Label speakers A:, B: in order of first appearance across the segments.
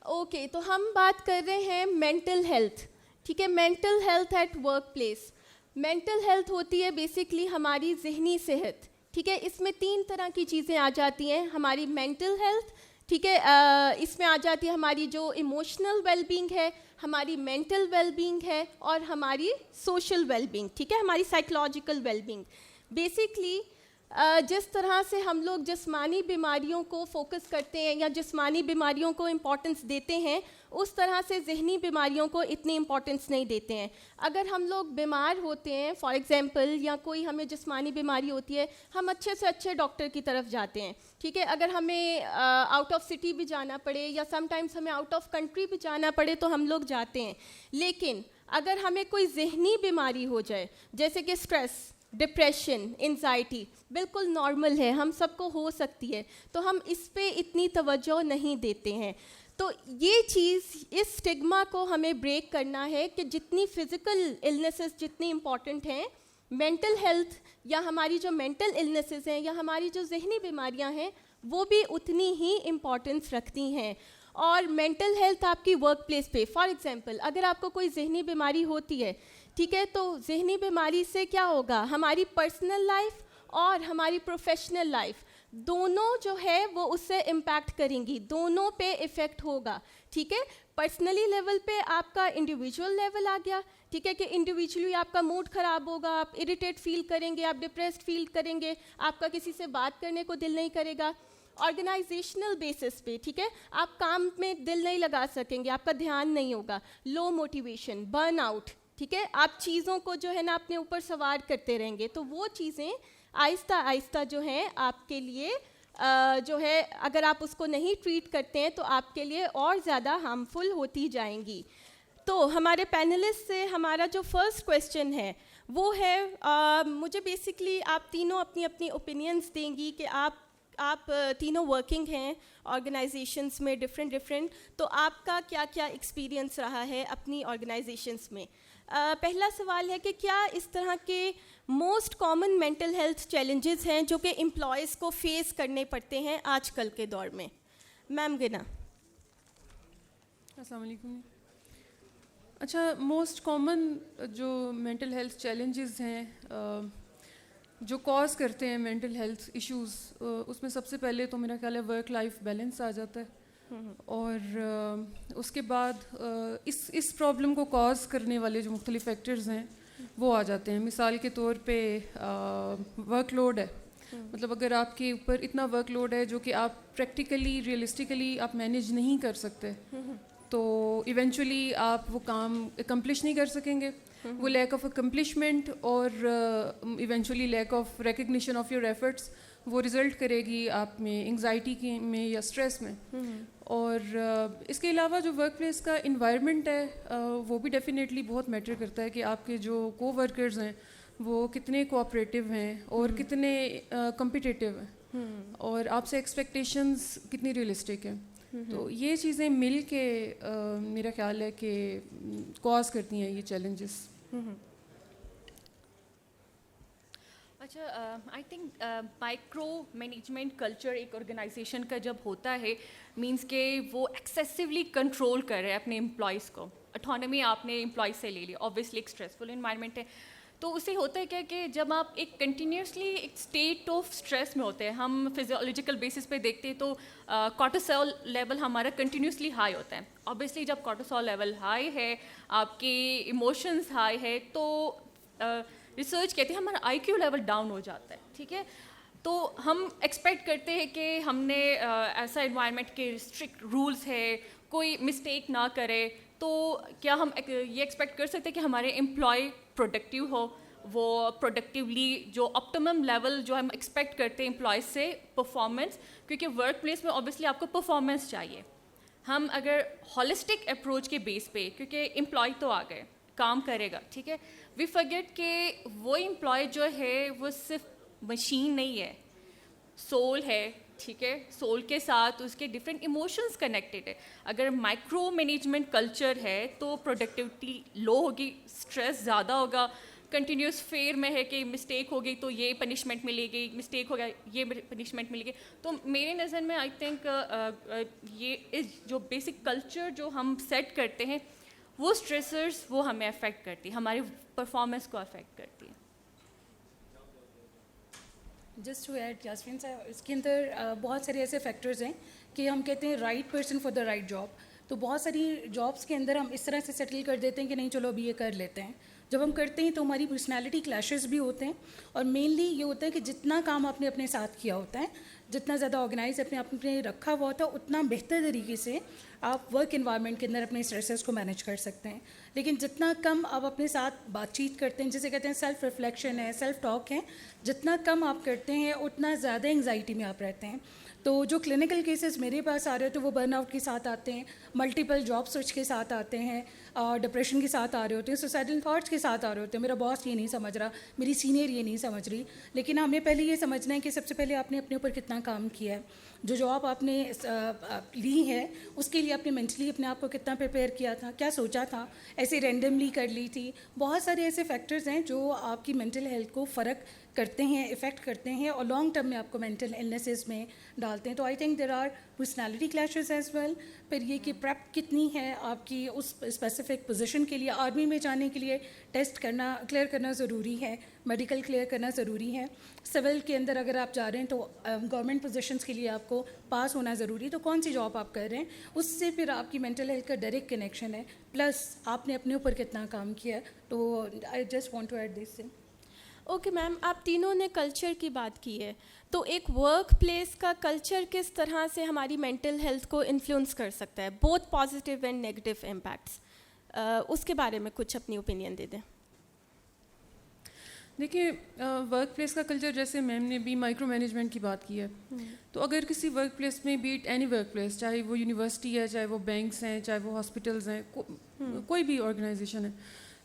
A: Okay تو ہم بات کر رہے ہیں مینٹل ہیلتھ. ٹھیک ہے, mental health at workplace. Mental health ہوتی ہے بیسکلی ہماری ذہنی صحت. ٹھیک ہے, اس میں 3 طرح کی چیزیں آ جاتی ہیں. ہماری مینٹل ہیلتھ, ٹھیک ہے, اس میں آ جاتی ہے ہماری جو ایموشنل ویل بینگ ہے, ہماری مینٹل ویل بینگ ہے, اور ہماری سوشل ویل بینگ. ٹھیک ہے, ہماری سائیکولوجیکل ویل بینگ. بیسکلی جس طرح سے ہم لوگ جسمانی بیماریوں کو فوکس کرتے ہیں یا جسمانی بیماریوں کو امپورٹنس دیتے ہیں, اس طرح سے ذہنی بیماریوں کو اتنی امپورٹنس نہیں دیتے ہیں. اگر ہم لوگ بیمار ہوتے ہیں فار ایگزامپل, یا کوئی ہمیں جسمانی بیماری ہوتی ہے, ہم اچھے سے اچھے ڈاکٹر کی طرف جاتے ہیں. ٹھیک ہے, اگر ہمیں آؤٹ آف سٹی بھی جانا پڑے یا سم ٹائمس ہمیں آؤٹ آف کنٹری بھی جانا پڑے تو ہم لوگ جاتے ہیں. لیکن اگر ہمیں کوئی ذہنی بیماری ہو جائے جیسے کہ اسٹریس, ڈپریشن, انزائٹی, بالکل نارمل ہے, ہم سب کو ہو سکتی ہے, تو ہم اس پہ اتنی توجہ نہیں دیتے ہیں. تو یہ چیز, اس اسٹگما کو ہمیں بریک کرنا ہے کہ جتنی فزیکل النیسز جتنی امپورٹنٹ ہیں, مینٹل ہیلتھ یا ہماری جو مینٹل النیسز ہیں یا ہماری جو ذہنی بیماریاں ہیں وہ بھی اتنی ہی امپورٹنس رکھتی ہیں. اور مینٹل ہیلتھ آپ کی ورک پلیس پہ, فار ایگزامپل اگر آپ کو کوئی ذہنی بیماری ہوتی ہے, ٹھیک ہے, تو ذہنی بیماری سے کیا ہوگا, ہماری پرسنل لائف اور ہماری پروفیشنل لائف دونوں جو ہے وہ اس سے امپیکٹ کریں گی, دونوں پہ افیکٹ ہوگا. ٹھیک ہے, پرسنلی لیول پہ آپ کا انڈیویجول لیول آ گیا. ٹھیک ہے, کہ انڈیویجولی آپ کا موڈ خراب ہوگا, آپ اریٹیٹ فیل کریں گے, آپ ڈپریسڈ فیل کریں گے, آپ کا کسی سے بات کرنے کو دل نہیں کرے گا. آرگنائزیشنل بیسس پہ, ٹھیک ہے, آپ کام میں دل نہیں لگا سکیں گے, آپ کا دھیان نہیں ہوگا, لو موٹیویشن, برن آؤٹ. ٹھیک ہے, آپ چیزوں کو جو ہے نا اپنے اوپر سوار کرتے رہیں گے, تو وہ چیزیں آہستہ آہستہ جو ہیں آپ کے لیے جو ہے اگر آپ اس کو نہیں ٹریٹ کرتے ہیں تو آپ کے لیے اور زیادہ ہارمفل ہوتی جائیں گی. تو ہمارے پینلسٹ سے ہمارا جو فرسٹ کویسچن ہے وہ ہے, مجھے بیسکلی آپ تینوں اپنی اپنی اوپینینس دیں گی کہ آپ تینوں ورکنگ ہیں آرگنائزیشنس میں ڈفرینٹ, تو آپ کا کیا کیا ایکسپیرینس رہا ہے اپنی آرگنائزیشنس میں. پہلا سوال ہے کہ کیا اس طرح کے most common mental health challenges ہیں جو کہ امپلائیز کو فیس کرنے پڑتے ہیں آج کل کے دور میں. میم گنا.
B: السلام علیکم. اچھا, موسٹ کامن جو مینٹل ہیلتھ چیلنجز ہیں جو کاز کرتے ہیں مینٹل ہیلتھ ایشوز, اس میں سب سے پہلے تو میرا خیال ہے ورک لائف بیلنس آ جاتا ہے, اور اس کے بعد اس پرابلم کو کاز کرنے والے جو مختلف فیکٹرز ہیں وہ آ جاتے ہیں. مثال کے طور پہ ورک لوڈ ہے, مطلب اگر آپ کے اوپر اتنا ورک لوڈ ہے جو کہ آپ پریکٹیکلی ریئلسٹیکلی آپ مینیج نہیں کر سکتے, تو ایونچولی آپ وہ کام اکمپلش نہیں کر سکیں گے. وہ لیک آف اکمپلشمنٹ اور eventually lack of recognition of your efforts وہ رزلٹ کرے گی آپ میں انگزائٹی میں یا اسٹریس میں. اور اس کے علاوہ جو ورک پلیس کا انوائرمنٹ ہے وہ بھی ڈیفینیٹلی بہت میٹر کرتا ہے کہ آپ کے جو کو ورکرز ہیں وہ کتنے کوآپریٹیو ہیں اور کتنے کمپیٹیٹیو ہیں, اور آپ سے ایکسپیکٹیشنز کتنی ریئلسٹک ہیں. تو یہ چیزیں مل کے میرا خیال ہے کہ کاز کرتی ہیں یہ چیلنجز.
C: اچھا, I think micro management culture ایک آرگنائزیشن کا جب ہوتا ہے مینس کہ وہ ایکسیسولی کنٹرول کر رہے ہیں اپنے امپلائیز کو. اٹھانومی آپ نے امپلائیز سے لے لی, اوبیسلی ایک اسٹریسفل انوائرمنٹ ہے, تو اسے ہوتا ہے کیا کہ جب آپ ایک کنٹینیوسلی ایک اسٹیٹ آف اسٹریس میں ہوتے ہیں, ہم فزیولوجیکل بیسس پہ دیکھتے ہیں تو کارٹیسول لیول ہمارا کنٹینیوسلی ہائی ہوتا ہے. اوبیسلی جب کارٹیسول لیول ہائی ہے, آپ کی ایموشنز ہائی ہے, تو ریسرچ کہتے ہیں ہمارا آئی کیو لیول ڈاؤن ہو جاتا ہے. ٹھیک ہے, تو ہم ایکسپیکٹ کرتے ہیں کہ ہم نے ایسا انوائرمنٹ کے اسٹرکٹ رولس ہے, کوئی مسٹیک نہ کرے, تو کیا ہم یہ ایکسپیکٹ کر سکتے ہیں کہ ہمارے امپلائی پروڈکٹیو ہو, وہ پروڈکٹیولی جو آپٹیمم لیول جو ہم ایکسپیکٹ کرتے ہیں امپلائیز سے پرفارمنس, کیونکہ ورک پلیس میں اوبیسلی آپ کو پرفارمنس چاہیے. ہم اگر ہولسٹک اپروچ کے بیس پہ, کیونکہ امپلائی تو آ گئے کام کرے گا, ٹھیک ہے, وی فرگیٹ کہ وہ امپلائی جو ہے وہ صرف مشین نہیں ہے, سول ہے. ٹھیک ہے, سول کے ساتھ اس کے ڈفرینٹ ایموشنس کنیکٹیڈ ہے. اگر مائکرو مینجمنٹ کلچر ہے تو پروڈکٹیوٹی لو ہوگی, اسٹریس زیادہ ہوگا, کنٹینیوس فیئر میں ہے کہ مسٹیک ہو گئی تو یہ پنشمنٹ ملے گی, مسٹیک ہو گیا یہ پنشمنٹ ملے گی. تو میرے نظر میں آئی تھنک یہ جو بیسک کلچر جو ہم سیٹ کرتے ہیں وہ اسٹریسرز وہ ہمیں افیکٹ کرتی, ہماری پرفارمنس کو افیکٹ کرتی ہے.
D: جسٹ ٹو ایڈ یاسمین صاحب, اس کے اندر بہت سارے ایسے فیکٹرز ہیں کہ ہم کہتے ہیں right person for the right job. تو بہت ساری جابس کے اندر ہم اس طرح سے سیٹل کر دیتے ہیں کہ نہیں چلو ابھی یہ کر لیتے ہیں. جب ہم کرتے ہیں تو ہماری پرسنالٹی کلیشز بھی ہوتے ہیں, اور مینلی یہ ہوتا ہے کہ جتنا کام آپ نے اپنے ساتھ کیا ہوتا ہے, جتنا زیادہ آرگنائز اپنے آپ نے رکھا ہوا ہوتا ہے, اتنا بہتر طریقے سے آپ ورک انوائرمنٹ کے اندر اپنے اسٹریسز کو مینیج کر سکتے ہیں. لیکن جتنا کم آپ اپنے ساتھ بات چیت کرتے ہیں, جسے کہتے ہیں سیلف ریفلیکشن ہے, سیلف ٹاک ہے, جتنا کم آپ کرتے ہیں اتنا زیادہ انگزائٹی میں آپ رہتے ہیں. تو جو کلینکل کیسز میرے پاس آ رہے ہوتے ہیں وہ برن آؤٹ کے ساتھ آتے ہیں, ملٹیپل جاب سوئچ کے ساتھ آتے ہیں, ڈپریشن کے ساتھ آ رہے ہوتے ہیں, سوسائڈل تھاٹس کے ساتھ آ رہے ہوتے ہیں, میرا باس یہ نہیں سمجھ رہا, میری سینئر یہ نہیں سمجھ رہی. لیکن ہمیں پہلے یہ سمجھنا ہے کہ سب سے پہلے آپ نے اپنے اوپر کتنا کام کیا ہے, جو جاب آپ نے لی ہے اس کے لیے آپ نے مینٹلی اپنے آپ کو کتنا پریپیئر کیا تھا, کیا سوچا تھا, ایسے رینڈملی کر لی تھی. بہت سارے ایسے فیکٹرز ہیں جو آپ کی مینٹل ہیلتھ کو فرق کرتے ہیں, افیکٹ کرتے ہیں, اور لانگ ٹرم میں آپ کو مینٹل النیسز میں ڈالتے ہیں. تو I think there are personality clashes as well. پھر یہ کہ پریپ کتنی ہے آپ کی اس اسپیسیفک پوزیشن کے لیے, آرمی میں جانے کے لیے ٹیسٹ کرنا کلیئر کرنا ضروری ہے, میڈیکل کلیئر کرنا ضروری ہے. سول کے اندر اگر آپ جا رہے ہیں تو گورنمنٹ پوزیشنس کے لیے آپ کو پاس ہونا ضروری ہے. تو کون سی جاب آپ کر رہے ہیں اس سے پھر آپ کی مینٹل ہیلتھ کا ڈائریکٹ کنیکشن ہے, پلس آپ نے اپنے اوپر کتنا کام کیا ہے. تو I just want to add this thing.
A: Okay ma'am, آپ تینوں نے کلچر کی بات کی ہے, تو ایک ورک پلیس کا کلچر کس طرح سے ہماری مینٹل ہیلتھ کو انفلوئنس کر سکتا ہے, both positive and negative impacts, اس کے بارے میں کچھ اپنی اوپینین دے دیں.
B: دیکھیے, ورک پلیس کا کلچر, جیسے میم نے بھی مائکرو مینجمنٹ کی بات کی ہے, تو اگر کسی ورک پلیس میں بیٹ اینی ورک پلیس, چاہے وہ یونیورسٹی ہے, چاہے وہ بینکس ہیں, چاہے وہ ہاسپٹلز ہیں, کوئی بھی آرگنائزیشن ہے,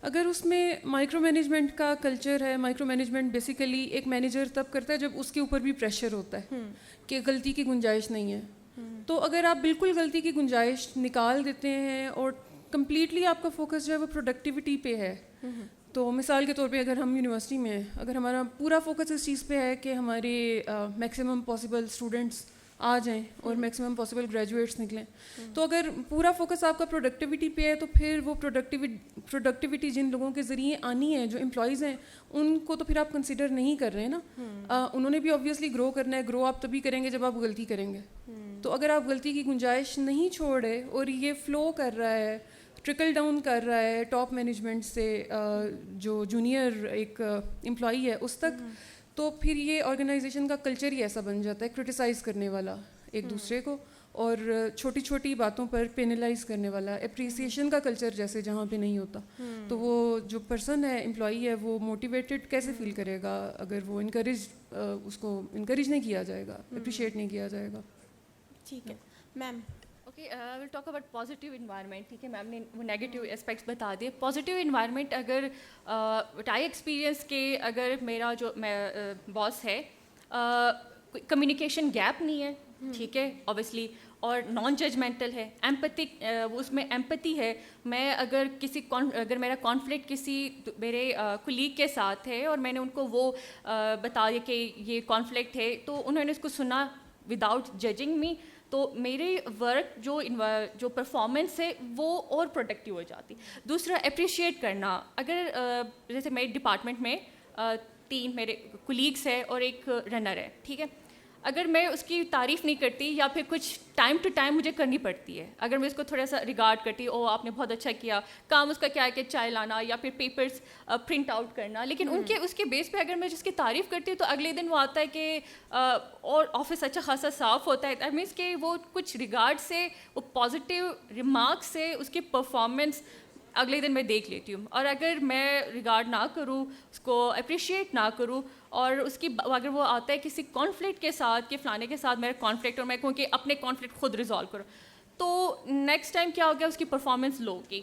B: اگر اس میں مائکرو مینجمنٹ کا کلچر ہے, مائکرو مینجمنٹ بیسیکلی ایک مینیجر تب کرتا ہے جب اس کے اوپر بھی پریشر ہوتا ہے کہ غلطی کی گنجائش نہیں ہے. تو اگر آپ بالکل غلطی کی گنجائش نکال دیتے ہیں اور کمپلیٹلی آپ کا فوکس جو ہے وہ پروڈکٹیوٹی پہ ہے, تو مثال کے طور پہ اگر ہم یونیورسٹی میں ہیں, اگر ہمارا پورا فوکس اس چیز پہ ہے کہ ہمارے میکسیمم پاسبل اسٹوڈنٹس آ جائیں اور میکسیمم پاسبل گریجویٹس نکلیں, تو اگر پورا فوکس آپ کا پروڈکٹیوٹی پہ ہے, تو پھر وہ پروڈکٹیوٹی جن لوگوں کے ذریعے آنی ہے, جو امپلائیز ہیں, ان کو تو پھر آپ کنسیڈر نہیں کر رہے ہیں نا. انہوں نے بھی آبویسلی گرو کرنا ہے, گرو آپ تبھی کریں گے جب آپ غلطی کریں گے. تو اگر آپ غلطی کی گنجائش نہیں چھوڑے اور یہ فلو کر رہا ہے, ٹرکل ڈاؤن کر رہا ہے ٹاپ مینجمنٹ سے جو جونیئر ایک امپلائی ہے اس تک, تو پھر یہ آرگنائزیشن کا کلچر ہی ایسا بن جاتا ہے کرٹیسائز کرنے والا ایک دوسرے کو, اور چھوٹی چھوٹی باتوں پر پینلائز کرنے والا. اپریسیشن کا کلچر جیسے جہاں پہ نہیں ہوتا, تو وہ جو پرسن ہے, امپلائی ہے, وہ موٹیویٹڈ کیسے فیل کرے گا اگر وہ اس کو انکریج نہیں کیا جائے گا, اپریشیٹ نہیں کیا جائے گا.
A: ٹھیک ہے ma'am.
C: Okay, I will talk about positive environment. ٹھیک ہے, میم نے وہ نیگیٹیو اسپیکٹس بتا دیے. پازیٹیو انوائرمنٹ اگر آئی ایکسپیرینس کہ اگر میرا جو باس ہے, کمیونیکیشن گیپ نہیں ہے, ٹھیک ہے, اوبیسلی, اور نان ججمنٹل ہے, ایمپتھک, اس میں ایمپتھی ہے. میں اگر اگر میرا کانفلکٹ کسی میرے کولیگ کے ساتھ ہے اور میں نے ان کو وہ بتا دیا کہ یہ کانفلکٹ ہے, تو انہوں نے اس کو سنا وداؤٹ ججنگ می, تو میرے ورک جو پرفارمنس ہے وہ اور پروڈکٹیو ہو جاتی. دوسرا, اپریشیٹ کرنا. اگر جیسے میرے ڈپارٹمنٹ میں 3 میرے کولیگس ہیں اور ایک رنر ہے, ٹھیک ہے, اگر میں اس کی تعریف نہیں کرتی یا پھر کچھ ٹائم ٹو ٹائم مجھے کرنی پڑتی ہے, اگر میں اس کو تھوڑا سا ریگارڈ کرتی, او آپ نے بہت اچھا کیا کام, اس کا کیا ہے کہ چائے لانا یا پھر پیپرس پرنٹ آؤٹ کرنا, لیکن اس کے بیس پہ اگر میں جس کی تعریف کرتی ہوں تو اگلے دن وہ آتا ہے کہ اور آفس اچھا خاصا صاف ہوتا ہے, دیٹ مینس کہ وہ کچھ ریگارڈ سے, وہ پازیٹیو ریمارکس سے اس کی پرفارمنس اگلے دن میں دیکھ لیتی ہوں. اور اگر میں ریگارڈ نہ کروں, اس کو اپریشیٹ نہ کروں, اور اس کی اگر وہ آتا ہے کسی کانفلکٹ کے ساتھ کہ فلانے کے ساتھ میرا کانفلکٹ, اور میں کہوں کہ اپنے کانفلکٹ خود ریزالو کرو, تو نیکسٹ ٹائم کیا ہو گیا, اس کی پرفارمنس لو ہوگی,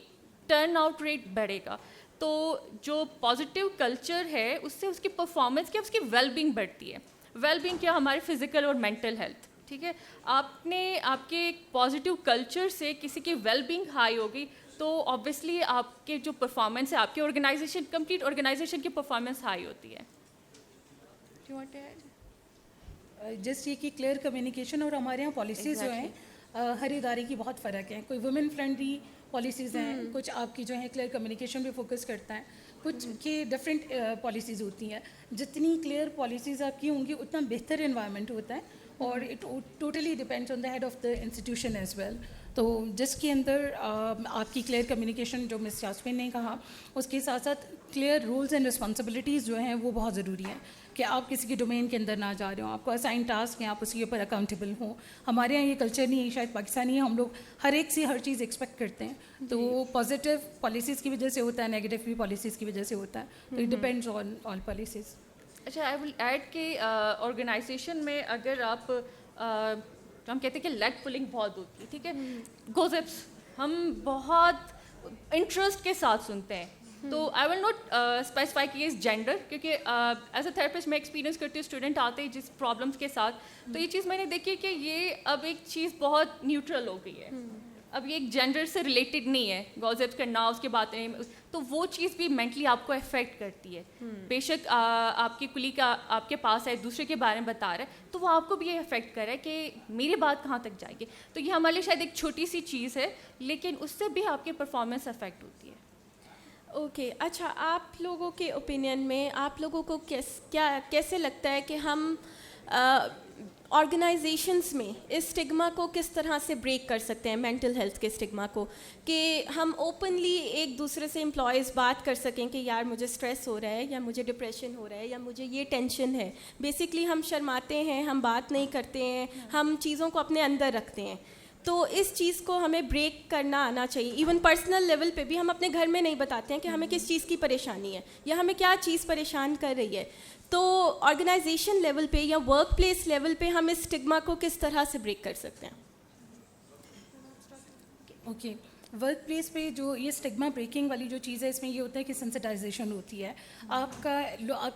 C: ٹرن آؤٹ ریٹ بڑھے گا. تو جو پازیٹیو کلچر ہے اس سے اس کی پرفارمنس کیا, اس کی ویل بینگ بڑھتی ہے. ویل بینگ کیا, ہماری فزیکل اور مینٹل ہیلتھ, ٹھیک ہے. آپ کے پازیٹیو کلچر سے کسی کی ویل بینگ ہائی ہوگی تو آبویسلی آپ کے جو پرفارمنس ہے آپ کے آرگنائزیشن کمپلیٹ آرگنائزیشن کی پرفارمنس ہائی ہوتی ہے.
D: جسٹ یہ کہ کلیئر کمیونیکیشن اور ہمارے یہاں پالیسیز جو ہیں ہر ادارے کی بہت فرق ہے. کوئی وومن فرینڈلی پالیسیز ہیں, کچھ آپ کی جو ہیں کلیئر کمیونیکیشن پہ فوکس کرتا ہے, کچھ کی ڈفرینٹ پالیسیز ہوتی ہیں. جتنی کلیئر پالیسیز آپ کی ہوں گی اتنا بہتر انوائرمنٹ ہوتا ہے, اور it totally depends on the head of the institution as well. تو جس کے اندر آپ کی کلیئر کمیونیکیشن جو مس یاسمین نے کہا, اس کے ساتھ ساتھ کلیئر رولز اینڈ رسپانسبلٹیز جو ہیں وہ بہت ضروری ہیں, کہ آپ کسی کی ڈومین کے اندر نہ جا رہے ہوں, آپ کو اسائن ٹاسک ہیں, آپ اس کے اوپر اکاؤنٹیبل ہوں. ہمارے یہاں یہ کلچر نہیں ہے, شاید پاکستانی ہے, ہم لوگ ہر ایک سے ہر چیز ایکسپیکٹ کرتے ہیں. تو پازیٹیو پالیسیز کی وجہ سے ہوتا ہے, نیگیٹو بھی پالیسیز کی وجہ سے ہوتا ہے. تو it depends on all policies.
C: اچھا, آئی ول ایڈ کہ آرگنائزیشن میں اگر آپ ہم کہتے ہیں کہ لیگ پولنگ بہت ہوتی ہے, ٹھیک ہے, گوزپس ہم بہت انٹرسٹ کے ساتھ سنتے ہیں. تو آئی ول ناٹ اسپیسیفائی کہ اس جینڈر, کیونکہ ایز اے تھراپسٹ میں ایکسپیرینس کرتی ہوں اسٹوڈنٹ آتے ہیں جس پرابلمس کے ساتھ, تو یہ چیز میں نے دیکھی کہ یہ اب ایک چیز بہت نیوٹرل ہو گئی ہے. اب یہ ایک جینڈر سے ریلیٹڈ نہیں ہے گوزپس کرنا, اس کے باتیں, تو وہ چیز بھی مینٹلی آپ کو افیکٹ کرتی ہے. بے شک آپ کی کلیگ آپ کے پاس ہے, دوسرے کے بارے میں بتا رہا ہے, تو وہ آپ کو بھی یہ افیکٹ کر رہا ہے کہ میری بات کہاں تک جائے گی. تو یہ ہمارے لیے شاید ایک چھوٹی سی چیز ہے, لیکن اس سے بھی آپ کی پرفارمنس افیکٹ ہوتی ہے.
A: اوکے, اچھا, آپ لوگوں کے اوپینین میں آپ لوگوں کو کیسے لگتا ہے کہ ہم آرگنائزیشنس میں اس اسٹگما کو کس طرح سے بریک کر سکتے ہیں, مینٹل ہیلتھ کے اسٹگما کو, کہ ہم اوپنلی ایک دوسرے سے امپلائیز بات کر سکیں کہ یار مجھے اسٹریس ہو رہا ہے, یا مجھے ڈپریشن ہو رہا ہے, یا مجھے یہ ٹینشن ہے. بیسکلی ہم شرماتے ہیں, ہم بات نہیں کرتے ہیں, ہم چیزوں کو اپنے اندر رکھتے ہیں. تو اس چیز کو ہمیں بریک کرنا آنا چاہیے. ایون پرسنل لیول پہ بھی ہم اپنے گھر میں نہیں بتاتے ہیں کہ ہمیں کس چیز کی پریشانی ہے, یا ہمیں کیا چیز پریشان کر رہی ہے. تو آرگنائزیشن لیول پہ یا ورک پلیس لیول پہ ہم اس اسٹگما کو کس طرح سے بریک کر سکتے ہیں؟
D: اوکے, ورک پلیس پہ جو یہ اسٹگما بریکنگ والی جو چیز ہے, اس میں یہ ہوتا ہے کہ سینسٹائزیشن ہوتی ہے. آپ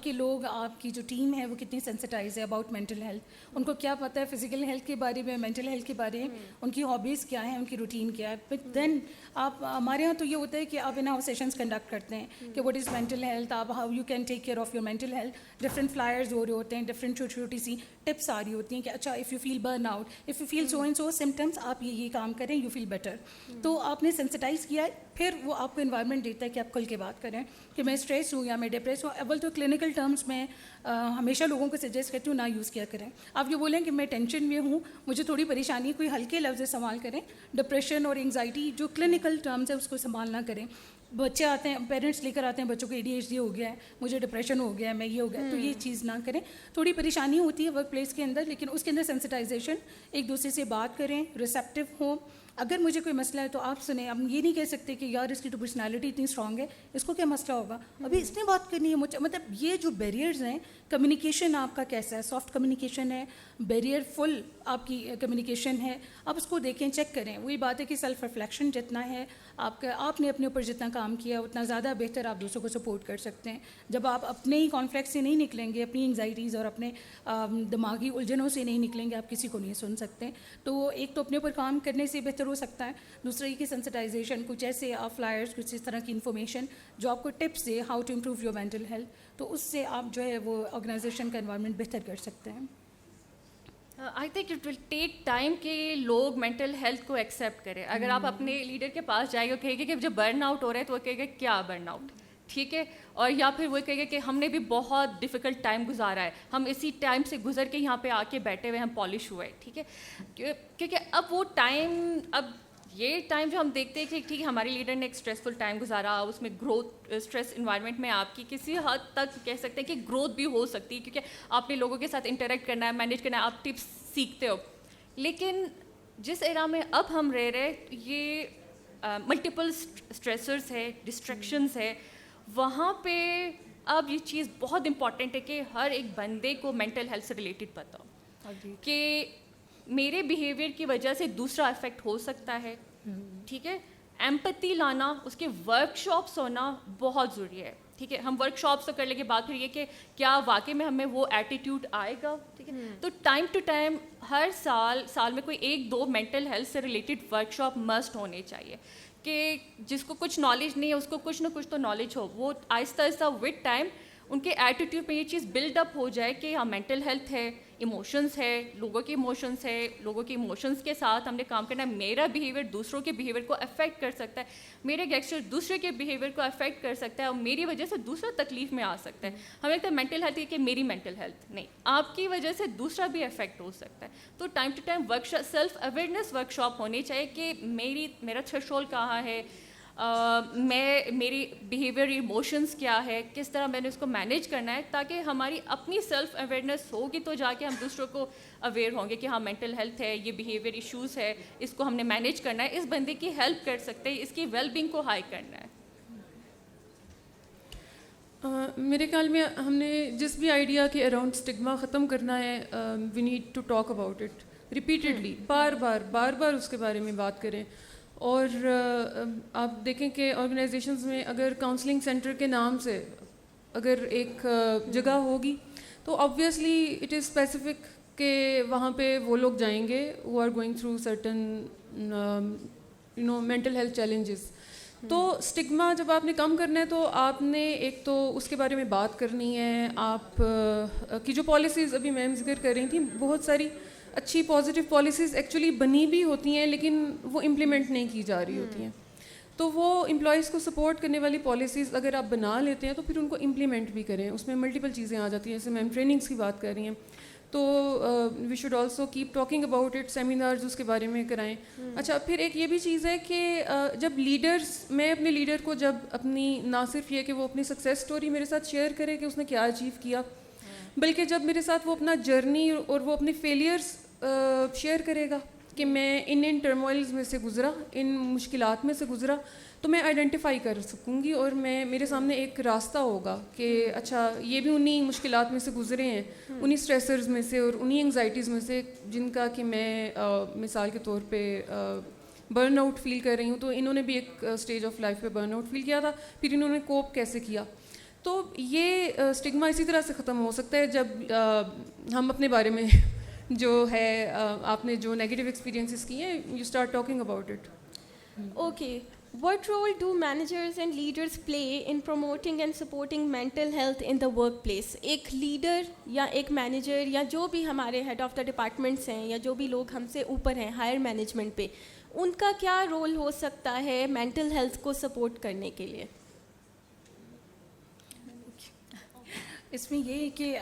D: کے لوگ, آپ کی جو ٹیم ہے وہ کتنی سینسٹائز ہے اباؤٹ مینٹل ہیلتھ, ان کو کیا پتہ ہے فزیکل ہیلتھ کے بارے میں, مینٹل ہیلتھ کے بارے میں, ان کی ہابیز کیا ہیں, ان کی روٹین کیا ہے. بٹ دین آپ, ہمارے یہاں تو یہ ہوتا ہے کہ آپ ان ہاؤس سیشنس کنڈکٹ کرتے ہیں کہ واٹ از مینٹل ہیلتھ, آپ how you can take care of your mental health. Different flyers ہو رہے ہوتے ہیں, ڈفرینٹ چھوٹی چھوٹی سی ٹپس آ رہی ہوتی ہیں کہ اچھا if you feel burnout, if you feel so and so symptoms, آپ یہ کام کریں, یو فیل بیٹر. تو آپ نے سینسٹائز کیا ہے, پھر وہ آپ کو انوائرمنٹ دیتا ہے کہ آپ کھل کے بات کریں کہ میں اسٹریس ہوں یا میں ڈپریس ہوں. اول تو کلینکل ٹرمس میں ہمیشہ لوگوں کو سجیسٹ کرتی ہوں نہ یوز کیا کریں. آپ یہ بولیں کہ میں ٹینشن میں ہوں, مجھے تھوڑی پریشانی ہے, کوئی ہلکے لفظ استعمال کریں. ڈپریشن اور انگزائٹی جو کلینکل ٹرمس ہے اس کو استعمال نہ کریں. بچے آتے ہیں, پیرنٹس لے کر آتے ہیں بچوں کو ADHD ہو گیا ہے, مجھے ڈپریشن ہو گیا ہے, میں یہ ہو گیا, تو یہ چیز نہ کریں. تھوڑی پریشانی ہوتی ہے ورک پلیس کے اندر, لیکن اس کے اندر سینسٹائزیشن, ایک دوسرے سے بات کریں, ریسیپٹیو ہوں. اگر مجھے کوئی مسئلہ ہے تو آپ سنیں. ہم یہ نہیں کہہ سکتے کہ یار اس کی تو پرسنالٹی اتنی اسٹرانگ ہے, اس کو کیا مسئلہ ہوگا, ابھی اس نے بات کرنی ہے مجھے. مطلب یہ جو بیریئرز ہیں, کمیونیکیشن آپ کا کیسا ہے, سافٹ کمیونیکیشن ہے, بیریئر فل آپ کی کمیونیکیشن ہے, آپ اس کو دیکھیں, چیک کریں. وہی بات ہے کہ سیلف ریفلیکشن جتنا ہے آپ نے اپنے اوپر جتنا کام کیا اتنا زیادہ بہتر آپ دوسروں کو سپورٹ کر سکتے ہیں. جب آپ اپنے ہی کانفلکٹ سے نہیں نکلیں گے, اپنی انگزائٹیز اور اپنے دماغی الجھنوں سے نہیں نکلیں گے, آپ کسی کو نہیں سن سکتے. تو ایک تو اپنے اوپر کام کرنے سے بہتر ہو سکتا ہے, دوسرا یہ کہ سینسٹائزیشن, کچھ ایسے آپ فلائرس, کچھ اس طرح کی انفارمیشن جو آپ کو ٹپس دے how to improve your mental health, تو اس سے آپ جو ہے وہ آرگنائزیشن کا انوائرمنٹ بہتر کر سکتے ہیں.
C: I think it will take time کہ لوگ مینٹل ہیلتھ کو ایکسیپٹ کریں. اگر آپ اپنے لیڈر کے پاس جائیں گے, کہے گے کہ جب برن آؤٹ ہو رہا ہے, تو وہ کہے گا کیا برن آؤٹ, ٹھیک ہے, اور یا پھر وہ کہے گا کہ ہم نے بھی بہت ڈیفیکلٹ ٹائم گزارا ہے, ہم اسی ٹائم سے گزر کے یہاں پہ آ کے بیٹھے ہوئے, ہم پالش ہوئے, ٹھیک ہے. کیونکہ اب وہ ٹائم, اب یہ ٹائم جو ہم دیکھتے ہیں کہ ٹھیک ہے ہمارے لیڈر نے ایک اسٹریسفل ٹائم گزارا, اس میں گروتھ, اسٹریس انوائرمنٹ میں آپ کی کسی حد تک کہہ سکتے ہیں کہ گروتھ بھی ہو سکتی ہے, کیونکہ آپ نے لوگوں کے ساتھ انٹریکٹ کرنا ہے, مینیج کرنا ہے, آپ ٹپس سیکھتے ہو. لیکن جس ایرا میں اب ہم رہ رہے, یہ ملٹیپل اسٹریسرز ہے, ڈسٹریکشنز ہے, وہاں پہ اب یہ چیز بہت امپورٹنٹ ہے کہ ہر ایک بندے کو مینٹل ہیلتھ سے ریلیٹڈ پتہ ہو کہ میرے بیہیویئر کی وجہ سے دوسرا افیکٹ ہو سکتا ہے, ٹھیک ہے. ایمپتھی لانا, اس کے ورک شاپس ہونا بہت ضروری ہے. ٹھیک ہے. ہم ورک شاپس تو کر لیں گے, بات پھر یہ کہ کیا واقعی میں ہمیں وہ ایٹیٹیوڈ آئے گا. ٹھیک ہے, تو ٹائم ٹو ٹائم ہر سال میں کوئی 1-2 مینٹل ہیلتھ سے ریلیٹڈ ورک شاپ مسٹ ہونے چاہیے, کہ جس کو کچھ نالج نہیں ہے اس کو کچھ نہ کچھ تو نالج ہو. وہ آہستہ آہستہ وتھ ٹائم ان کے ایٹیٹیوڈ میں یہ چیز بلڈ اپ ہو جائے کہ ہاں مینٹل ہیلتھ ہے, ایموشنس ہے, لوگوں کے ایموشنس ہے, لوگوں کے ایموشنس کے ساتھ ہم نے کام کرنا ہے. میرا بیہیویئر دوسروں کے بیہیویئر کو افیکٹ کر سکتا ہے, میرے گیسچر دوسرے کے بیہیویئر کو افیکٹ کر سکتا ہے, اور میری وجہ سے دوسرا تکلیف میں آ سکتا ہے. ہمیں لگتا ہے مینٹل ہیلتھ یہ کہ میری مینٹل ہیلتھ نہیں, آپ کی وجہ سے دوسرا بھی افیکٹ ہو سکتا ہے. تو time to time self awareness workshop ہونی چاہیے کہ میرا تھریشولڈ کہاں ہے, میری بیہیویئر ایموشنس کیا ہے, کس طرح میں نے اس کو مینیج کرنا ہے, تاکہ ہماری اپنی سیلف اویئرنیس ہوگی تو جا کے ہم دوسروں کو اویئر ہوں گے کہ ہاں مینٹل ہیلتھ ہے, یہ بیہیویئر ایشوز ہے, اس کو ہم نے مینیج کرنا ہے, اس بندے کی ہیلپ کر سکتے ہیں, اس کی ویل بینگ کو ہائی کرنا ہے.
B: میرے خیال میں ہم نے جس بھی آئیڈیا کے اراؤنڈ اسٹگما ختم کرنا ہے, we need to talk about it repeatedly, بار بار اس کے بارے میں بات کریں. اور آپ دیکھیں کہ آرگنائزیشنز میں اگر کاؤنسلنگ سینٹر کے نام سے اگر ایک جگہ ہوگی تو آبویسلی اٹ از اسپیسیفک کہ وہاں پہ وہ لوگ جائیں گے who are going through certain mental health challenges. تو اسٹگما جب آپ نے کم کرنا ہے تو آپ نے ایک تو اس کے بارے میں بات کرنی ہے. آپ کی جو پالیسیز ابھی میم ذکر کر رہی تھیں, بہت ساری اچھی پازیٹیو پالیسیز ایکچولی بنی بھی ہوتی ہیں لیکن وہ امپلیمنٹ نہیں کی جا رہی ہوتی ہیں. تو وہ امپلائیز کو سپورٹ کرنے والی پالیسیز اگر آپ بنا لیتے ہیں تو پھر ان کو امپلیمنٹ بھی کریں. اس میں ملٹیپل چیزیں آ جاتی ہیں, جیسے میم ٹریننگس کی بات کر رہی ہیں, تو we should also keep talking about it, seminars اس کے بارے میں کرائیں. اچھا, پھر ایک یہ بھی چیز ہے کہ جب لیڈرز, میں اپنے لیڈر کو جب اپنی نہ صرف یہ کہ وہ اپنی سکسیس اسٹوری میرے ساتھ شیئر کرے کہ اس نے کیا اچیو کیا, بلکہ جب میرے ساتھ وہ اپنا جرنی اور وہ اپنے فیلیئرس شیئر کرے گا کہ میں ان ٹرموائلز میں سے گزرا, ان مشکلات میں سے گزرا, تو میں آئیڈینٹیفائی کر سکوں گی اور میرے سامنے ایک راستہ ہوگا کہ اچھا یہ بھی انہی مشکلات میں سے گزرے ہیں, انہی اسٹریسرز میں سے اور انہی انگزائٹیز میں سے جن کا کہ میں مثال کے طور پہ برن آؤٹ فیل کر رہی ہوں. تو انہوں نے بھی ایک اسٹیج آف لائف پہ برن آؤٹ فیل کیا تھا, پھر انہوں نے کوپ کیسے کیا. تو یہ اسٹگما اسی طرح سے ختم ہو سکتا ہے جب ہم اپنے بارے میں جو ہے آپ نے جو نیگیٹو ایکسپیرینسز کی ہیں, you start talking about it.
A: Okay. What role do managers and leaders play in promoting and supporting mental health in the workplace? ایک لیڈر یا ایک مینیجر یا جو بھی ہمارے ہیڈ آف دا ڈپارٹمنٹس ہیں یا جو بھی لوگ ہم سے اوپر ہیں ہائر مینجمنٹ پہ, ان کا کیا رول ہو سکتا ہے مینٹل ہیلتھ کو سپورٹ کرنے کے لیے؟
D: اس میں یہ ہے کہ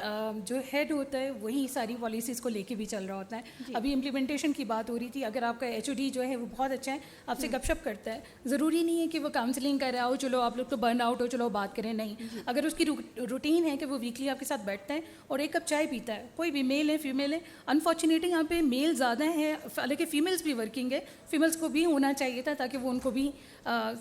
D: جو ہیڈ ہوتا ہے وہی ساری پالیسیز کو لے کے بھی چل رہا ہوتا ہے. ابھی امپلیمنٹیشن کی بات ہو رہی تھی, اگر آپ کا ایچ او ڈی جو ہے وہ بہت اچھا ہے, آپ سے گپ شپ کرتا ہے, ضروری نہیں ہے کہ وہ کاؤنسلنگ کر رہا ہو, چلو آپ لوگ تو برن آؤٹ ہو چلو بات کریں, نہیں. اگر اس کی روٹین ہے کہ وہ ویکلی آپ کے ساتھ بیٹھتا ہے اور ایک کپ چائے پیتا ہے, کوئی بھی میل ہے فیمیل ہے, انفارچونیٹلی یہاں پہ میل زیادہ ہیں, حالانکہ فیمیلس بھی ورکنگ ہے, فیمیلس کو بھی ہونا چاہیے تھا تاکہ وہ ان کو بھی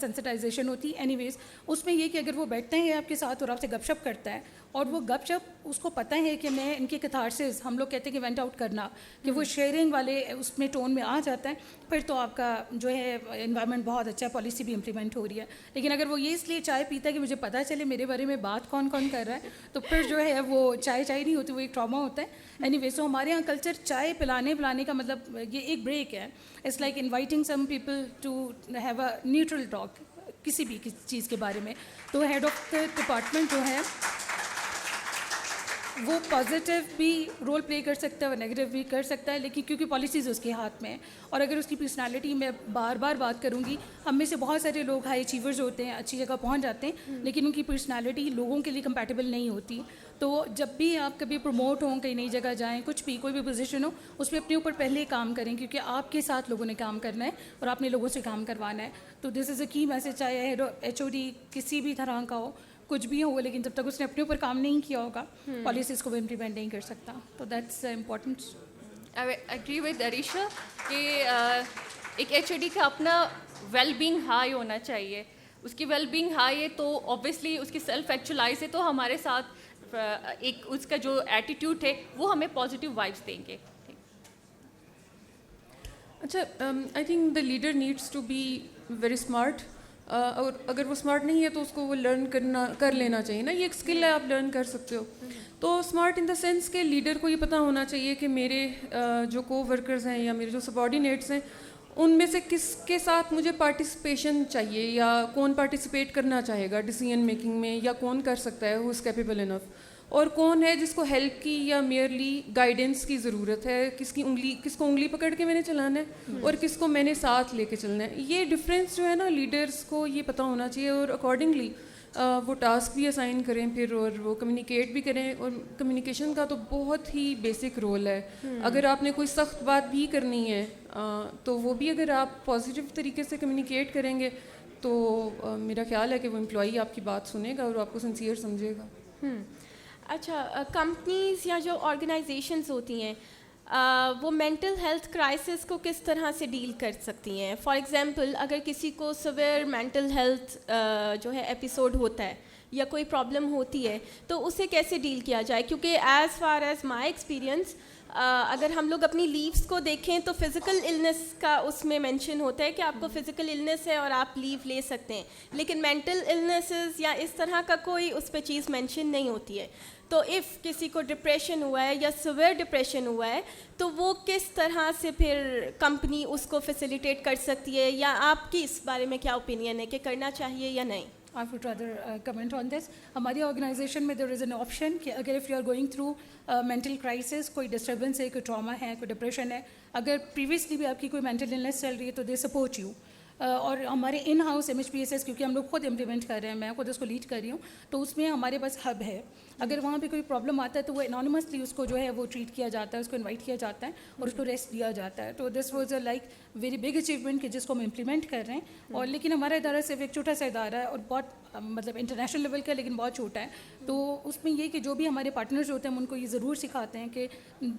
D: سینسٹائزیشن ہوتی. اینی ویز اس میں یہ کہ اگر وہ بیٹھتے ہیں آپ کے ساتھ اور آپ سے گپ شپ کرتا ہے, اور وہ گپ شپ اس کو پتہ ہے کہ میں ان کی کتھارسز, ہم لوگ کہتے ہیں کہ وینٹ آؤٹ کرنا, کہ وہ شیئرنگ والے اس میں ٹون میں آ جاتا ہے, پھر تو آپ کا جو ہے انوائرمنٹ بہت اچھا ہے, پالیسی بھی امپلیمنٹ ہو رہی ہے. لیکن اگر وہ یہ اس لیے چائے پیتا ہے کہ مجھے پتہ چلے میرے بارے میں بات کون کون کر رہا ہے, تو پھر جو ہے وہ چائے نہیں ہوتی, وہ ایک ٹراما ہوتا ہے. اینی ویز تو ہمارے یہاں کلچر چائے پلانے کا مطلب یہ ایک بریک ہے. It's like inviting some people to have a neutral talk کسی بھی چیز کے بارے میں. تو ہیڈ آف دا ڈپارٹمنٹ جو ہے وہ پازیٹیو بھی رول پلے کر سکتا ہے اور نیگیٹیو بھی کر سکتا ہے, لیکن کیونکہ پالیسیز اس کے ہاتھ میں ہیں. اور اگر اس کی پرسنالٹی میں بار بات کروں گی, ہم میں سے بہت سارے لوگ ہائی اچیورز ہوتے ہیں, اچھی جگہ پہنچ جاتے ہیں, لیکن ان کی پرسنالٹی لوگوں کے لیے کمپیٹیبل نہیں ہوتی. تو جب بھی آپ کبھی پروموٹ ہوں, کہیں نئی جگہ جائیں, کچھ بھی کوئی بھی پوزیشن ہو, اس میں اپنے اوپر پہلے کام کریں, کیونکہ آپ کے ساتھ لوگوں نے کام کرنا ہے اور آپ نے لوگوں سے کام کروانا ہے. تو دس از اے کی میسج, چاہے ایچ او ڈی کسی بھی طرح کا ہو, کچھ بھی ہوگا, لیکن جب تک اس نے اپنے اوپر کام نہیں کیا ہوگا پالیسیز کو بھی امپلیمنٹ نہیں کر سکتا. تو that's important.
C: I agree with Areesha کہ ایک ایچ او ڈی کا اپنا ویل بینگ ہائی ہونا چاہیے. اس کی ویل بینگ ہائی ہے تو آبویسلی اس کی سیلف ایکچولائز ہے, تو ہمارے ساتھ ایک اس کا جو ایٹیٹیوڈ ہے وہ ہمیں پازیٹیو وائبس دیں گے.
B: اچھا, I think the leader needs to be very smart. اور اگر وہ اسمارٹ نہیں ہے تو اس کو وہ لرن کر لینا چاہیے نا. یہ ایک اسکل ہے, آپ لرن کر سکتے ہو. تو اسمارٹ ان دا سینس کہ لیڈر کو یہ پتہ ہونا چاہیے کہ میرے جو کو ورکرز ہیں یا میرے جو سبارڈینیٹس ہیں ان میں سے کس کے ساتھ مجھے پارٹیسپیشن چاہیے, یا کون پارٹیسپیٹ کرنا چاہے گا ڈیسیژن میکنگ میں, یا کون کر سکتا ہے ہو از کیپیبل انف, اور کون ہے جس کو ہیلپ کی یا میئرلی گائیڈنس کی ضرورت ہے, کس کو انگلی پکڑ کے میں نے چلانا ہے اور کس کو میں نے ساتھ لے کے چلنا ہے. یہ ڈفرینس جو ہے نا لیڈرس کو یہ پتہ ہونا چاہیے, اور اکارڈنگلی وہ ٹاسک بھی اسائن کریں پھر, اور وہ کمیونیکیٹ بھی کریں. اور کمیونیکیشن کا تو بہت ہی بیسک رول ہے. اگر آپ نے کوئی سخت بات بھی کرنی ہے تو وہ بھی اگر آپ پازیٹیو طریقے سے کمیونیکیٹ کریں گے تو میرا خیال ہے کہ وہ امپلائی آپ کی بات سنے گا اور آپ کو سنسیئر سمجھے گا.
A: اچھا, کمپنیز یا جو آرگنائزیشنز ہوتی ہیں وہ مینٹل ہیلتھ کرائسس کو کس طرح سے ڈیل کر سکتی ہیں؟ فار ایگزامپل اگر کسی کو سویئر مینٹل ہیلتھ جو ہے ایپیسوڈ ہوتا ہے یا کوئی پرابلم ہوتی ہے تو اسے کیسے ڈیل کیا جائے؟ کیونکہ as far as my experience اگر ہم لوگ اپنی لیوز کو دیکھیں تو فزیکل النس کا اس میں مینشن ہوتا ہے کہ آپ کو فزیکل النس ہے اور آپ لیو لے سکتے ہیں, لیکن مینٹل النسز یا اس طرح کا کوئی اس پہ چیز مینشن نہیں ہوتی ہے. تو اف کسی کو ڈپریشن ہوا ہے یا سویئر ڈپریشن ہوا ہے تو وہ کس طرح سے پھر کمپنی اس کو فیسیلیٹیٹ کر سکتی ہے, یا آپ کی اس بارے میں کیا اوپینین ہے کہ کرنا چاہیے یا نہیں؟
D: I would rather comment on this. ہماری آرگنائزیشن میں there is an option کہ اگر if you are going through mental crisis, کوئی ڈسٹربنس ہے, کوئی ٹراما ہے, کوئی ڈپریشن ہے, اگر پریویسلی بھی آپ کی کوئی مینٹل النس چل رہی ہے تو they support you. اور ہمارے ان ہاؤس MHPSS کیونکہ ہم لوگ خود امپلیمنٹ کر رہے ہیں, میں خود اس کو لیڈ کر رہی ہوں, تو اس میں ہمارے پاس ہب ہے. اگر وہاں پہ کوئی پرابلم آتا ہے تو وہ انانیمسلی اس کو جو ہے وہ ٹریٹ کیا جاتا ہے, اس کو انوائٹ کیا جاتا ہے اور اس کو ریسٹ دیا جاتا ہے. تو this was a like very big achievement کہ جس کو ہم امپلیمنٹ کر رہے ہیں. اور لیکن ہمارا ادارہ صرف ایک چھوٹا سا ادارہ ہے اور بہت مطلب انٹرنیشنل لیول کا, لیکن بہت چھوٹا ہے. تو اس میں یہ کہ جو بھی ہمارے پارٹنرز ہوتے ہیں ہم ان کو یہ ضرور سکھاتے ہیں کہ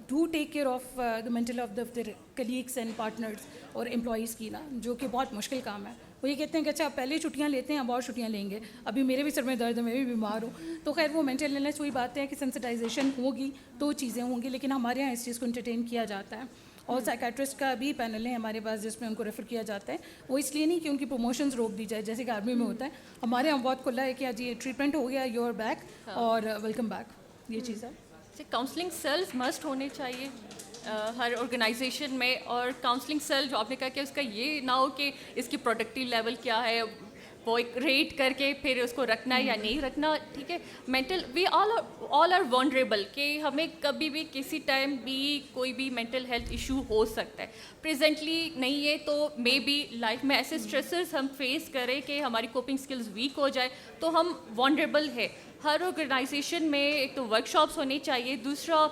D: do take care of the mental of their colleagues and partners اور امپلائیز کی نا, جو کہ بہت مشکل کام ہے. وہ یہ کہتے ہیں کہ اچھا آپ پہلے چھٹیاں لیتے ہیں, اب اور چھٹیاں لیں گے, ابھی میرے بھی سر میں درد ہے, میں بھی بیمار ہوں. تو خیر وہ مینٹل النس وہی بات ہے کہ سینسٹائزیشن ہوگی تو چیزیں ہوں گی, لیکن ہمارے یہاں اس چیز کو انٹرٹین کیا جاتا ہے. اور سائیکیٹرسٹ کا بھی پینل ہے ہمارے پاس جس میں ان کو ریفر کیا جاتا ہے. وہ اس لیے نہیں کہ ان کی پروموشنز روک دی جائے جیسے کہ آرمی میں ہوتا ہے, ہمارے یہاں بہت کھلا ہے کہ آج یہ ٹریٹمنٹ ہو گیا, یو آر بیک اور ویلکم بیک, یہ چیز ہے.
C: کاؤنسلنگ سیلز مسٹ ہونے چاہیے ہر آرگنائزیشن میں. اور کاؤنسلنگ سیل جو آپ نے کہا کہ اس کا یہ نہ ہو کہ اس کی پروڈکٹیو لیول کیا ہے, وہ ایک ریٹ کر کے پھر اس کو رکھنا یا نہیں رکھنا. ٹھیک ہے, مینٹل وی آل آر وانڈریبل کہ ہمیں کبھی بھی کسی ٹائم بھی کوئی بھی مینٹل ہیلتھ ایشو ہو سکتا ہے. پریزنٹلی نہیں ہے تو مے بی لائف میں ایسے اسٹریسرز ہم فیس کریں کہ ہماری کوپنگ اسکلز ویک ہو جائے تو ہم وانڈریبل ہے. ہر آرگنائزیشن میں ایک تو ورک شاپس ہونی چاہیے, دوسرا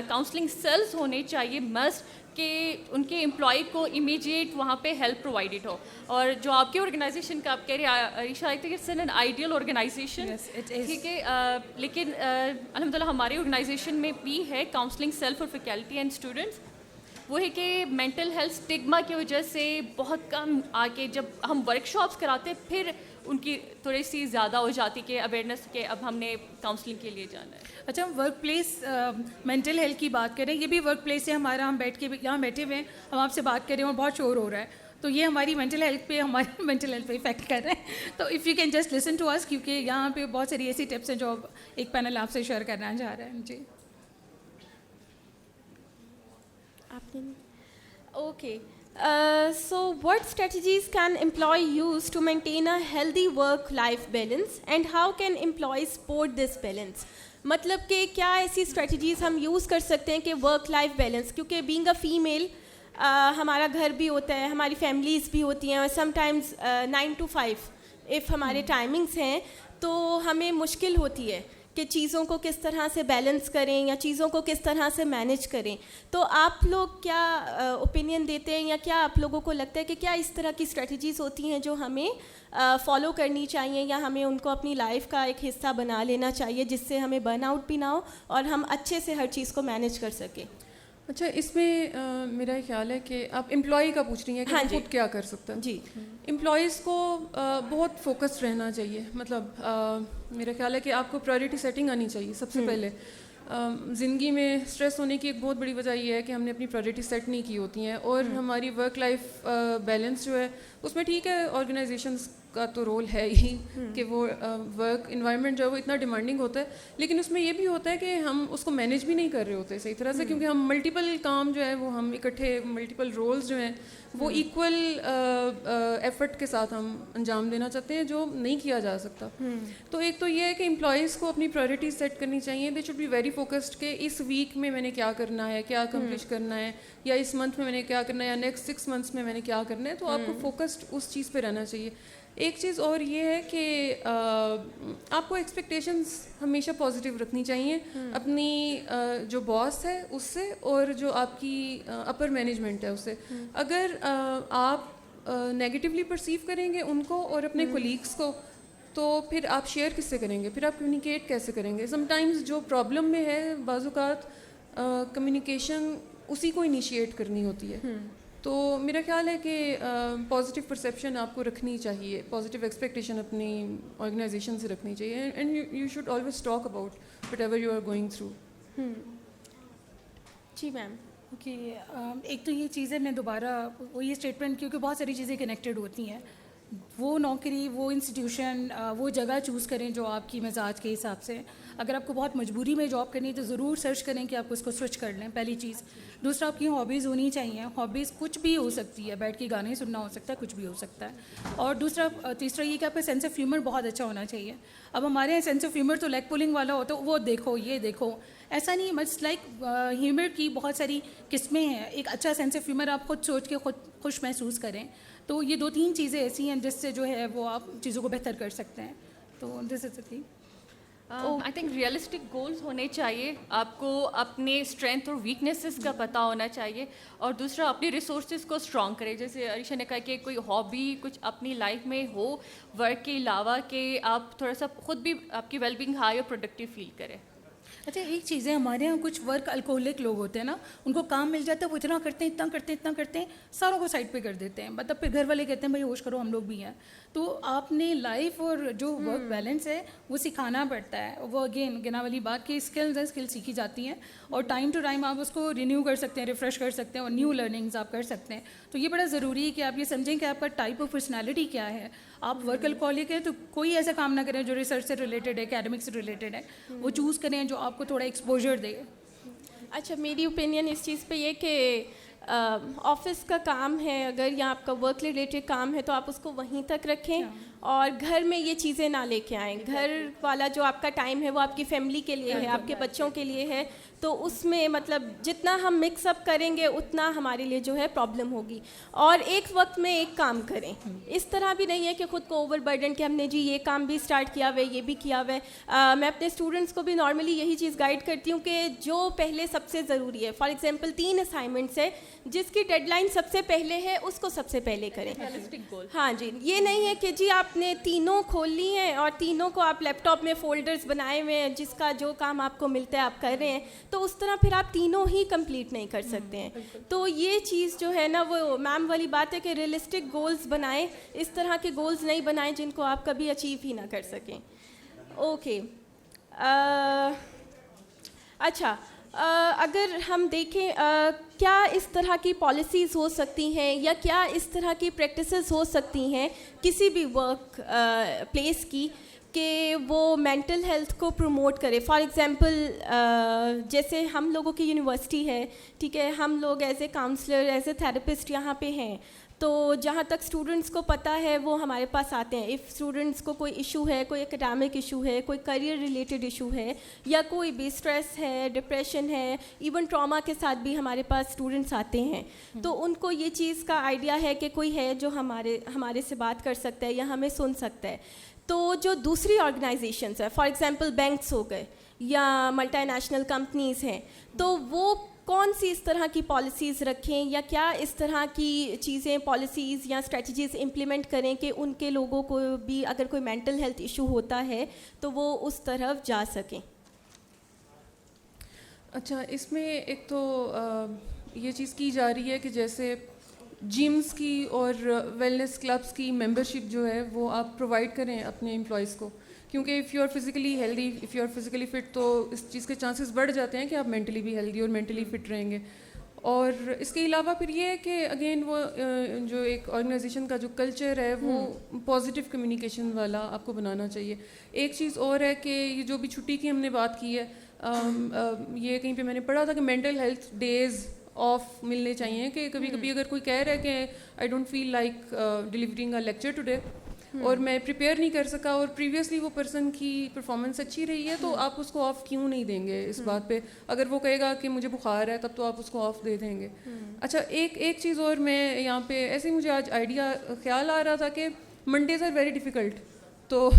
C: کاؤنسلنگ سیلز ہونے چاہیے مسٹ کہ ان کے امپلائی کو امیجیٹ وہاں پہ ہیلپ پرووائڈیڈ ہو. اور جو آپ کے آرگنائزیشن کا آپ کہہ رہے ہیں Ayesha, I think it's an ideal organization. ٹھیک ہے, لیکن الحمد للہ ہماری آرگنائزیشن میں بھی ہے counselling cell for faculty and students. وہ ہے کہ مینٹل ہیلتھ اسٹگما کی وجہ سے بہت کم آ کے جب ہم ورک شاپس کراتے پھر ان کی تھوڑی سی زیادہ ہو جاتی کہ اویئرنیس کہ اب ہم نے کاؤنسلنگ کے لیے جانا ہے.
D: اچھا, ہم ورک پلیس مینٹل ہیلتھ کی بات کریں, یہ بھی ورک پلیس ہے ہمارا, ہم بیٹھ کے یہاں بیٹھے ہوئے ہیں, ہم آپ سے بات کر رہے ہیں اور بہت شور ہو رہا ہے, تو یہ ہماری مینٹل ہیلتھ پہ ہماری مینٹل ہیلتھ پہ افیکٹ کر رہے ہیں. تو if you can just listen to us, کیونکہ یہاں پہ بہت ساری ایسی ٹپس ہیں جو ایک پینل آپ سے شیئر کرنا چاہ رہا ہے. جی
A: آپ نے okay. So what strategies can employee use to maintain a healthy work-life balance and how can employees support this balance? مطلب کہ کیا ایسی اسٹریٹجیز ہم یوز کر سکتے ہیں کہ ورک لائف بیلنس, کیونکہ بینگ اے فیمیل ہمارا گھر بھی ہوتا ہے, ہماری فیملیز بھی ہوتی ہیں, اور سم ٹائمز 9 to 5 اف ہمارے ٹائمنگس ہیں تو ہمیں مشکل ہوتی ہے کہ چیزوں کو کس طرح سے بیلنس کریں یا چیزوں کو کس طرح سے مینیج کریں. تو آپ لوگ کیا اوپینین دیتے ہیں یا کیا آپ لوگوں کو لگتا ہے کہ کیا اس طرح کی اسٹریٹجیز ہوتی ہیں جو ہمیں فالو کرنی چاہیے یا ہمیں ان کو اپنی لائف کا ایک حصہ بنا لینا چاہیے جس سے ہمیں برن آؤٹ بھی نہ ہو اور ہم اچھے سے ہر چیز کو مینیج کر سکیں؟
B: اچھا, اس میں میرا خیال ہے کہ آپ امپلائی کا پوچھ رہی ہیں کہ وہ خود کیا کر سکتا ہے.
A: جی,
B: امپلائیز کو بہت فوکسڈ رہنا چاہیے. مطلب میرا خیال ہے کہ آپ کو پرائرٹی سیٹنگ آنی چاہیے سب سے پہلے. زندگی میں اسٹریس ہونے کی ایک بہت بڑی وجہ یہ ہے کہ ہم نے اپنی پرائرٹی سیٹ نہیں کی ہوتی ہیں, اور ہماری ورک لائف بیلنس جو ہے اس میں ٹھیک ہے آرگنائزیشنس کا تو رول ہے ہی کہ وہ ورک انوائرمنٹ جو ہے وہ اتنا ڈیمانڈنگ ہوتا ہے, لیکن اس میں یہ بھی ہوتا ہے کہ ہم اس کو مینیج بھی نہیں کر رہے ہوتے صحیح طرح سے, کیونکہ ہم ملٹیپل کام جو ہے وہ ہم اکٹھے ملٹیپل رولز جو ہیں وہ ایکول ایفرٹ کے ساتھ ہم انجام دینا چاہتے ہیں جو نہیں کیا جا سکتا. تو ایک تو یہ ہے کہ امپلائیز کو اپنی پرائرٹیز سیٹ کرنی چاہیے, they should be very focused کہ اس ویک میں میں نے کیا کرنا ہے, کیا اکمپلش کرنا ہے, یا اس منتھ میں میں نے کیا کرنا ہے, یا نیکسٹ 6 months میں نے کیا کرنا ہے. تو آپ کو فوکسڈ اس چیز پہ رہنا چاہیے. ایک چیز اور یہ ہے کہ آپ کو ایکسپیکٹیشنز ہمیشہ پازیٹیو رکھنی چاہیے اپنی جو باس ہے اس سے, اور جو آپ کی اپر مینجمنٹ ہے اس سے. اگر آپ نیگیٹیولی پرسیو کریں گے ان کو اور اپنے کولیگس کو, تو پھر آپ شیئر کس سے کریں گے, پھر آپ کمیونیکیٹ کیسے کریں گے. سم ٹائمز جو پرابلم میں ہے بعض اوقات کمیونیکیشن اسی کو انیشیٹ کرنی ہوتی ہے. تو میرا خیال ہے کہ پازیٹیو پرسیپشن آپ کو رکھنی چاہیے, پازیٹیو ایکسپیکٹیشن اپنی آرگنائزیشن سے رکھنی چاہیے, and you should always talk about whatever you are going through.
A: جی میم.
D: اوکے, ایک تو یہ چیز ہے, میں دوبارہ وہ یہ اسٹیٹمنٹ, کیونکہ بہت ساری چیزیں کنیکٹیڈ ہوتی ہیں, وہ نوکری, وہ انسٹیٹیوشن, وہ جگہ چوز کریں جو آپ کی مزاج کے حساب سے. اگر آپ کو بہت مجبوری میں جاب کرنی ہے تو ضرور سرچ کریں کہ آپ اس کو سوئچ کر لیں, پہلی چیز. دوسرا, آپ کی ہابیز ہونی چاہیے. ہابیز کچھ بھی ہو سکتی ہے, بیٹھ کے گانے سننا ہو سکتا ہے, کچھ بھی ہو سکتا ہے. اور تیسرا یہ کہ آپ کا سینس آف ہیومر بہت اچھا ہونا چاہیے. اب ہمارے یہاں سینس آف ہیومر تو لیگ پولنگ والا ہوتا ہے, وہ دیکھو یہ دیکھو, ایسا نہیں. مٹس لائک ہیومر کی بہت ساری قسمیں ہیں. ایک اچھا سینس آف ہیومر آپ خود سوچ کے خود خوش محسوس کریں. تو یہ 2-3 چیزیں ایسی ہیں جس سے جو ہے وہ آپ چیزوں کو بہتر کر سکتے ہیں. تو this is it.
C: I think realistic goals ہونے چاہیے. آپ کو اپنے اسٹرینتھ اور ویکنیسز کا پتہ ہونا چاہیے, اور دوسرا اپنی ریسورسز کو اسٹرانگ کرے. جیسے عریشہ نے کہا کہ کوئی ہابی کچھ اپنی لائف میں ہو ورک کے علاوہ, کہ آپ تھوڑا سا خود بھی آپ کی ویل بینگ ہائی اور پروڈکٹیو فیل کریں.
D: اچھا, ایک چیز ہے, ہمارے یہاں کچھ ورک الکوہولک لوگ ہوتے ہیں نا, ان کو کام مل جاتا ہے, وہ اتنا کرتے ہیں ساروں کو سائڈ پہ کر دیتے ہیں. مطلب پھر گھر والے کہتے ہیں بھائی ہوش کرو, ہم لوگ بھی ہیں. تو آپ نے لائف اور جو ورک بیلنس ہے وہ سکھانا پڑتا ہے. وہ اگین گنا والی بات کہ اسکلز ہیں, اسکل سیکھی جاتی ہیں, اور ٹائم ٹو ٹائم آپ اس کو رینیو کر سکتے ہیں, ریفریش کر سکتے ہیں, اور نیو لرننگز آپ کر سکتے ہیں. تو یہ بڑا ضروری ہے کہ آپ یہ سمجھیں کہ آپ کا ٹائپ آف پرسنالٹی کیا ہے. آپ ورک الکوہولک ہیں تو کوئی ایسا کام نہ کریں جو ریسرچ سے ریلیٹڈ ہے, اکیڈمک سے ریلیٹڈ ہے. وہ چوز کریں جو آپ کو تھوڑا ایکسپوجر دے.
A: اچھا, میری اوپینین اس چیز پہ یہ کہ آفس کا کام ہے اگر, یا آپ کا ورک ریلیٹڈ کام ہے, تو آپ اس کو وہیں تک رکھیں, اور گھر میں یہ چیزیں نہ لے کے آئیں. گھر والا جو آپ کا ٹائم ہے وہ آپ کی فیملی کے لیے ہے, آپ کے بچوں کے لیے ہے. تو اس میں مطلب جتنا ہم مکس اپ کریں گے اتنا ہمارے لیے جو ہے پرابلم ہوگی. اور ایک وقت میں ایک کام کریں. اس طرح بھی نہیں ہے کہ خود کو اوور برڈن کہ ہم نے جی یہ کام بھی اسٹارٹ کیا ہوا ہے, یہ بھی کیا ہوا ہے. میں اپنے اسٹوڈنٹس کو بھی نارملی یہی چیز گائڈ کرتی ہوں کہ جو پہلے سب سے ضروری ہے, فار ایگزامپل 3 اسائنمنٹس ہے, جس کی ڈیڈ لائن سب سے پہلے ہے اس کو سب سے پہلے کریں. ہاں جی, یہ نہیں ہے کہ جی آپ نے تینوں کھول لی ہیں اور تینوں کو آپ لیپ ٹاپ میں فولڈرز بنائے ہوئے ہیں, جس کا جو کام آپ کو ملتا ہے آپ کر رہے ہیں, تو اس طرح پھر آپ تینوں ہی کمپلیٹ نہیں کر سکتے ہیں. تو یہ چیز جو ہے نا وہ میم والی بات ہے کہ ریئلسٹک گولز بنائیں, اس طرح کے گولز نہیں بنائیں جن کو آپ کبھی اچیو ہی نہ کر سکیں. اوکے, اچھا, اگر ہم دیکھیں کیا اس طرح کی پالیسیز ہو سکتی ہیں یا کیا اس طرح کی پریکٹسز ہو سکتی ہیں کسی بھی ورک پلیس کی کہ وہ مینٹل ہیلتھ کو پروموٹ کرے. فار ایگزامپل جیسے ہم لوگوں کی یونیورسٹی ہے, ٹھیک ہے, ہم لوگ as a counsellor, as a therapist یہاں پہ ہیں, تو جہاں تک اسٹوڈنٹس کو پتہ ہے وہ ہمارے پاس آتے ہیں. اف اسٹوڈنٹس کو کوئی ایشو ہے, کوئی اکیڈمک ایشو ہے, کوئی کریئر ریلیٹڈ ایشو ہے, یا کوئی بھی اسٹریس ہے, ڈپریشن ہے, ایون ٹراما کے ساتھ بھی ہمارے پاس اسٹوڈنٹس آتے ہیں, تو ان کو یہ چیز کا آئیڈیا ہے کہ کوئی ہے جو ہمارے سے بات کر سکتا ہے یا ہمیں سن سکتا ہے. تو جو دوسری آرگنائزیشنس ہیں, فار ایگزامپل بینکس ہو گئے یا ملٹی نیشنل کمپنیز ہیں, تو وہ کون سی اس طرح کی پالیسیز رکھیں یا کیا اس طرح کی چیزیں, پالیسیز یا اسٹریٹجیز امپلیمنٹ کریں کہ ان کے لوگوں کو بھی اگر کوئی مینٹل ہیلتھ ایشو ہوتا ہے تو وہ اس طرف جا سکیں.
B: اچھا, اس میں ایک تو یہ چیز کی جا رہی ہے کہ جیسے جمس کی اور ویلنس کلبس کی ممبرشپ جو ہے وہ آپ پرووائڈ کریں اپنے امپلائیز کو, کیونکہ if you are physically healthy, if you are physically fit, تو اس چیز کے چانسز بڑھ جاتے ہیں کہ آپ مینٹلی بھی ہیلدی اور مینٹلی فٹ رہیں گے. اور اس کے علاوہ پھر یہ ہے کہ اگین وہ جو ایک آرگنائزیشن کا جو کلچر ہے وہ پازیٹیو کمیونیکیشن والا آپ کو بنانا چاہیے. ایک چیز اور ہے کہ یہ جو بھی چھٹی کی ہم نے بات کی ہے، یہ کہیں پہ میں نے پڑھا تھا کہ مینٹل ہیلتھ ڈیز آف ملنے چاہیے. کہ کبھی کبھی اگر کوئی کہہ رہا ہے کہ I don't feel like delivering a lecture today, اور میں پریپیئر نہیں کر سکا، اور پریویسلی وہ پرسن کی پرفارمنس اچھی رہی ہے، تو آپ اس کو آف کیوں نہیں دیں گے اس بات پہ؟ اگر وہ کہے گا کہ مجھے بخار ہے تب تو آپ اس کو آف دے دیں گے. اچھا ایک چیز اور میں یہاں پہ ایسے ہی مجھے آج آئیڈیا خیال آ رہا تھا کہ منڈیز آر ویری ڈیفیکلٹ. تو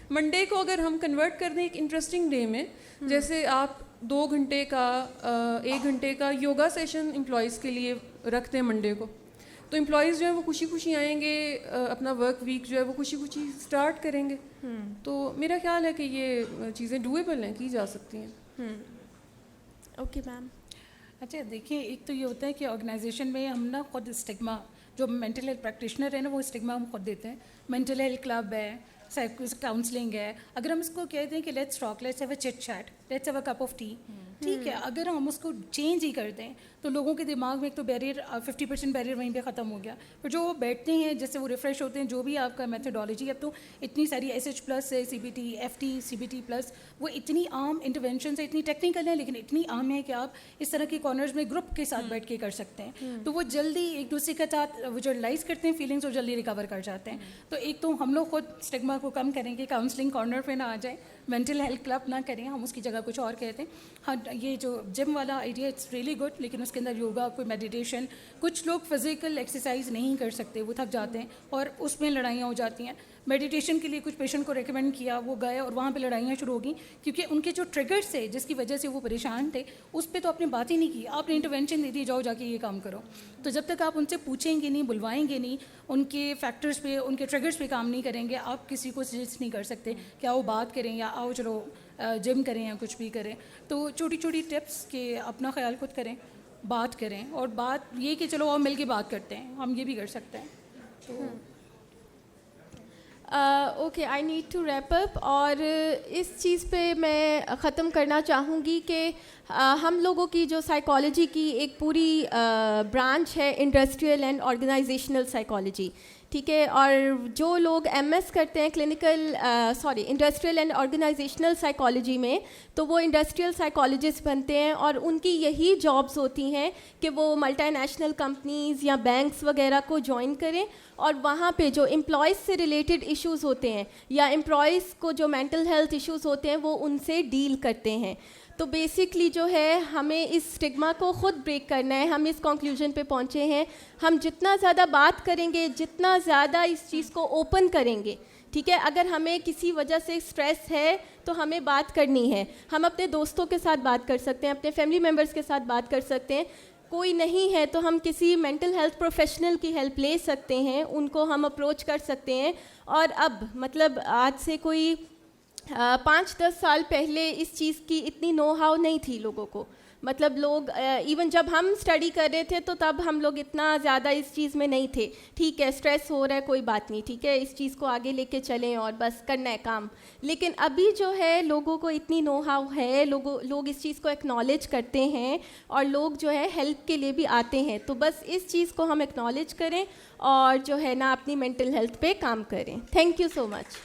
B: منڈے کو اگر ہم کنورٹ کر دیں ایک انٹرسٹنگ ڈے میں، جیسے آپ 2 گھنٹے کا 1 گھنٹے کا یوگا سیشن امپلائیز کے لیے رکھتے ہیں منڈے کو، تو امپلائیز جو ہے وہ خوشی خوشی آئیں گے، اپنا ورک ویک جو ہے وہ خوشی خوشی اسٹارٹ کریں گے. تو میرا خیال ہے کہ یہ چیزیں ڈویبل ہیں، کی جا سکتی ہیں.
A: Okay ma'am.
D: اچھا دیکھیں، ایک تو یہ ہوتا ہے کہ آرگنائزیشن میں ہم نا خود اسٹگما، جو مینٹل ہیلتھ پریکٹیشنر ہے نا، وہ اسٹگما ہم خود دیتے ہیں. مینٹل ہیلتھ کلب ہے، کاؤنسلنگ ہے. اگر ہم اس کو کہتے ہیں کہ let's talk, let's have a chit chat, let's have a cup of tea, ٹھیک ہے، اگر ہم اس کو چینج ہی کر دیں تو لوگوں کے دماغ میں ایک تو بیریئر 50% بیریئر وہیں پہ ختم ہو گیا. پھر جو وہ بیٹھتے ہیں، جیسے وہ ریفریش ہوتے ہیں، جو بھی آپ کا میتھڈالوجی، اب تو اتنی ساری SH+ ہے، CBT FT CBT+، وہ اتنی عام انٹرونشنس ہیں، اتنی ٹیکنیکل ہیں لیکن اتنی عام ہے کہ آپ اس طرح کے کارنرز میں گروپ کے ساتھ بیٹھ کے کر سکتے ہیں. تو وہ جلدی ایک دوسرے کے ساتھ ویژولاائز کرتے ہیں فیلنگس اور جلدی ریکور کر جاتے ہیں. تو ایک تو ہم لوگ خود اسٹگما کو کم کریں گے، کاؤنسلنگ کارنر پہ نہ آ جائیں، مینٹل ہیلتھ کلب نہ کریں، ہم اس کی جگہ کچھ اور کہتے ہیں. ہاں یہ جو جم والا آئیڈیا اٹس ریئلی گڈ، لیکن اس کے اندر یوگا، کوئی میڈیٹیشن، کچھ لوگ فزیکل ایکسرسائز نہیں کر سکتے، وہ تھک جاتے ہیں اور اس میں لڑائیاں ہو جاتی ہیں. میڈیٹیشن کے لیے کچھ پیشنٹ کو ریکمینڈ کیا، وہ گئے اور وہاں پہ لڑائیاں شروع ہو گئیں، کیونکہ ان کے جو ٹریگرس تھے جس کی وجہ سے وہ پریشان تھے، اس پہ تو آپ نے بات ہی نہیں کی، آپ نے انٹرونشن دے دی، جاؤ جا کے یہ کام کرو. تو جب تک آپ ان سے پوچھیں گے نہیں، بلوائیں گے نہیں، ان کے فیکٹرز پہ، ان کے ٹریگرس پہ کام نہیں کریں گے، آپ کسی کو سجیسٹ نہیں کر سکتے کہ آؤ بات کریں یا آؤ چلو جم کریں یا کچھ بھی کریں. تو چھوٹی چھوٹی ٹپس کہ اپنا خیال خود کریں، بات کریں، اور بات یہ کہ چلو اور مل کے بات کرتے ہیں، ہم یہ بھی کر سکتے ہیں. تو
A: okay, I need to wrap up. اور اس چیز پہ میں ختم کرنا چاہوں گی کہ ہم لوگوں کی جو سائیکالوجی کی ایک پوری برانچ ہے انڈسٹریل اینڈ آرگنائزیشنل سائیکالوجی، ٹھیک ہے. اور جو لوگ MS کرتے ہیں انڈسٹریل اینڈ آرگنائزیشنل سائیکالوجی میں، تو وہ انڈسٹریل سائیکالوجسٹ بنتے ہیں، اور ان کی یہی جابس ہوتی ہیں کہ وہ ملٹی نیشنل کمپنیز یا بینکس وغیرہ کو جوائن کریں، اور وہاں پہ جو امپلائیز سے ریلیٹڈ ایشوز ہوتے ہیں یا امپلائیز کو جو مینٹل ہیلتھ ایشوز ہوتے ہیں وہ ان سے ڈیل کرتے ہیں. تو بیسکلی جو ہے ہمیں اس اسٹگما کو خود بریک کرنا ہے. ہم اس کنکلوژن پہ پہنچے ہیں، ہم جتنا زیادہ بات کریں گے، جتنا زیادہ اس چیز کو اوپن کریں گے، ٹھیک ہے. اگر ہمیں کسی وجہ سے اسٹریس ہے تو ہمیں بات کرنی ہے. ہم اپنے دوستوں کے ساتھ بات کر سکتے ہیں، اپنے فیملی ممبرس کے ساتھ بات کر سکتے ہیں. کوئی نہیں ہے تو ہم کسی مینٹل ہیلتھ پروفیشنل کی ہیلپ لے سکتے ہیں، ان کو ہم اپروچ کر سکتے ہیں. اور اب مطلب آج سے کوئی 5-10 سال پہلے اس چیز کی اتنی نو ہاؤ نہیں تھی لوگوں کو. مطلب لوگ ایون جب ہم اسٹڈی کر رہے تھے تو تب ہم لوگ اتنا زیادہ اس چیز میں نہیں تھے. ٹھیک ہے، اسٹریس ہو رہا ہے، کوئی بات نہیں، ٹھیک ہے، اس چیز کو آگے لے کے چلیں اور بس کرنا ہے کام. لیکن ابھی جو ہے لوگوں کو اتنی نو ہاؤ ہے، لوگ اس چیز کو ایکنالج کرتے ہیں، اور لوگ جو ہے ہیلپ کے لیے بھی آتے ہیں. تو بس اس چیز کو ہم ایکنالج کریں اور جو ہے نا اپنی مینٹل ہیلتھ پہ کام کریں. Thank you so much.